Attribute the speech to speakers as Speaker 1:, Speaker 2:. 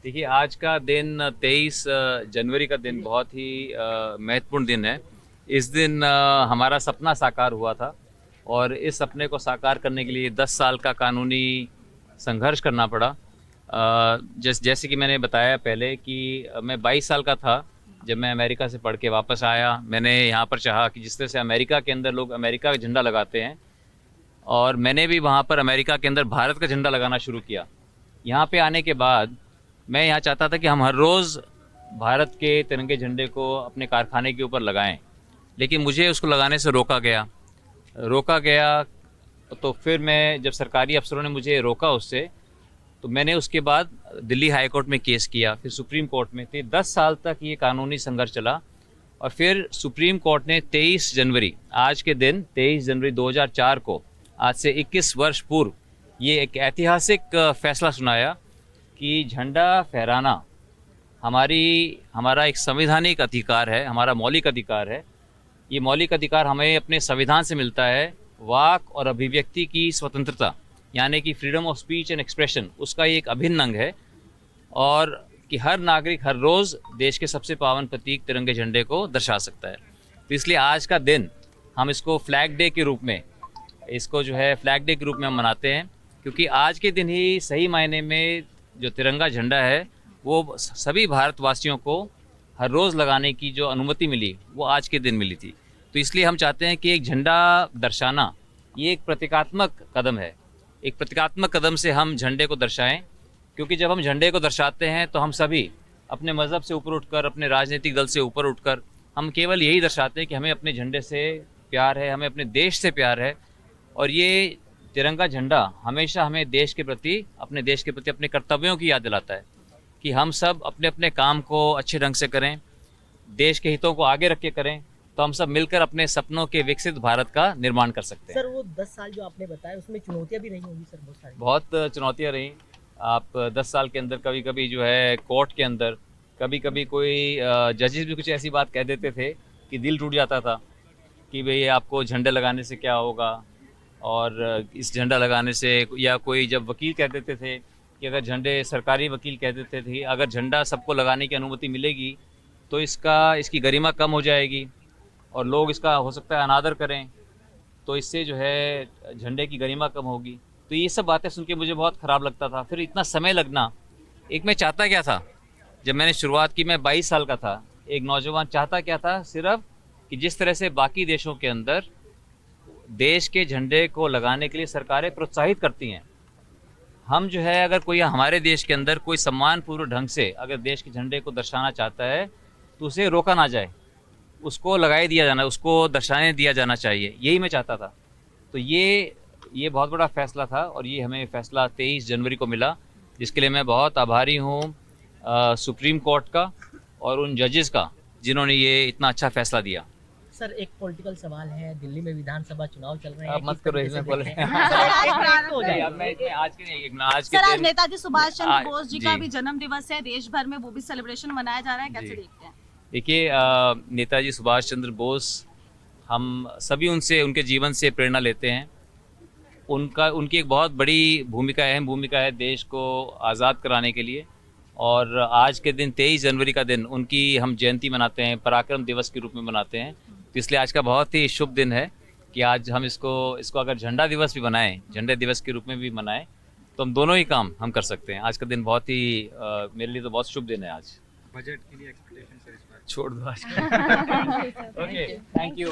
Speaker 1: देखिए, आज का दिन 23 जनवरी का दिन बहुत ही महत्वपूर्ण दिन है। इस दिन हमारा सपना साकार हुआ था और इस सपने को साकार करने के लिए 10 साल का कानूनी संघर्ष करना पड़ा। जैसे कि मैंने बताया पहले कि मैं 22 साल का था जब मैं अमेरिका से पढ़ के वापस आया। मैंने यहाँ पर चाहा कि जिस तरह से अमेरिका के अंदर लोग अमेरिका का झंडा लगाते हैं, और मैंने भी वहाँ पर अमेरिका के अंदर भारत का झंडा लगाना शुरू किया। यहाँ पे आने के बाद मैं यहाँ चाहता था कि हम हर रोज़ भारत के तिरंगे झंडे को अपने कारखाने के ऊपर लगाएं, लेकिन मुझे उसको लगाने से रोका गया। तो फिर मैं, जब सरकारी अफसरों ने मुझे रोका उससे, तो मैंने उसके बाद दिल्ली हाई कोर्ट में केस किया, फिर सुप्रीम कोर्ट में। तो 10 साल तक ये कानूनी संघर्ष चला और फिर सुप्रीम कोर्ट ने 23 जनवरी, आज के दिन 23 जनवरी 2004 को, आज से 21 वर्ष पूर्व, ये एक ऐतिहासिक फैसला सुनाया कि झंडा फहराना हमारा एक संवैधानिक अधिकार है, हमारा मौलिक अधिकार है। ये मौलिक अधिकार हमें अपने संविधान से मिलता है। वाक और अभिव्यक्ति की स्वतंत्रता, यानी कि freedom of speech and expression, उसका ये एक अभिन्न अंग है। और कि हर नागरिक हर रोज़ देश के सबसे पावन प्रतीक तिरंगे झंडे को दर्शा सकता है। तो इसलिए आज का दिन हम इसको फ्लैग डे के रूप में, हम मनाते हैं, क्योंकि आज के दिन ही सही मायने में जो तिरंगा झंडा है वो सभी भारतवासियों को हर रोज़ लगाने की जो अनुमति मिली वो आज के दिन मिली थी। तो इसलिए हम चाहते हैं कि एक झंडा दर्शाना ये एक प्रतीकात्मक कदम है। एक प्रतीकात्मक कदम से हम झंडे को दर्शाएं, क्योंकि जब हम झंडे को दर्शाते हैं तो हम सभी अपने मज़हब से ऊपर उठकर, अपने राजनीतिक दल से ऊपर उठकर, हम केवल यही दर्शाते हैं कि हमें अपने झंडे से प्यार है, हमें अपने देश से प्यार है। और ये तिरंगा झंडा हमेशा हमें अपने देश के प्रति अपने कर्तव्यों की याद दिलाता है कि हम सब अपने अपने काम को अच्छे ढंग से करें, देश के हितों को आगे रख के करें, तो हम सब मिलकर अपने सपनों के विकसित भारत का निर्माण कर सकते हैं।
Speaker 2: सर, वो 10 साल जो आपने बताया उसमें चुनौतियां भी रही होंगी सर, बहुत सारी।
Speaker 1: बहुत चुनौतियाँ रहीं। आप 10 साल के अंदर कभी कभी जो है कोर्ट के अंदर कभी कभी कोई जजेस भी कुछ ऐसी बात कह देते थे कि दिल टूट जाता था कि भाई आपको झंडे लगाने से क्या होगा, और इस झंडा लगाने से, या कोई जब वकील कह देते थे कि अगर झंडे, सरकारी वकील कह देते थे अगर झंडा सबको लगाने की अनुमति मिलेगी तो इसकी गरिमा कम हो जाएगी और लोग इसका हो सकता है अनादर करें, तो इससे जो है झंडे की गरिमा कम होगी। तो ये सब बातें सुन के मुझे बहुत ख़राब लगता था। फिर इतना समय लगना, एक मैं चाहता क्या था जब मैंने शुरुआत की, मैं 22 साल का था, एक नौजवान, चाहता क्या था सिर्फ कि जिस तरह से बाकी देशों के अंदर देश के झंडे को लगाने के लिए सरकारें प्रोत्साहित करती हैं, हम जो है, अगर कोई हमारे देश के अंदर कोई सम्मानपूर्वक ढंग से अगर देश के झंडे को दर्शाना चाहता है तो उसे रोका ना जाए, उसको लगाए दिया जाना, उसको दर्शाने दिया जाना चाहिए। यही मैं चाहता था। तो ये बहुत बड़ा फैसला था और ये हमें फैसला 23 जनवरी को मिला, जिसके लिए मैं बहुत आभारी हूँ सुप्रीम कोर्ट का और उन जजेस का जिन्होंने ये इतना अच्छा फैसला दिया।
Speaker 2: सर, एक पॉलिटिकल सवाल है, दिल्ली में विधानसभा चुनाव चल रहे हैं।
Speaker 1: आप मत करो इसमें बोले।
Speaker 3: आज नेताजी सुभाष चंद्र बोस जी का भी जन्म दिवस है, देश भर में वो भी सेलिब्रेशन मनाया जा रहा है, कैसे देखते हैं?
Speaker 1: देखिए, नेताजी सुभाष चंद्र बोस, हम सभी उनके जीवन से प्रेरणा लेते हैं। उनकी एक बहुत बड़ी भूमिका, अहम भूमिका है देश को आज़ाद कराने के लिए। और आज के दिन 23 जनवरी का दिन उनकी हम जयंती मनाते हैं, पराक्रम दिवस के रूप में मनाते हैं। तो इसलिए आज का बहुत ही शुभ दिन है कि आज हम इसको अगर झंडा दिवस भी बनाएं, झंडे दिवस के रूप में भी मनाएं, तो हम दोनों ही काम हम कर सकते हैं। आज का दिन बहुत ही मेरे लिए तो बहुत शुभ दिन है आज।
Speaker 4: बजट के लिए एक्सपेक्टेशन सर इस बार
Speaker 1: छोड़ दो आज। Okay, thank you.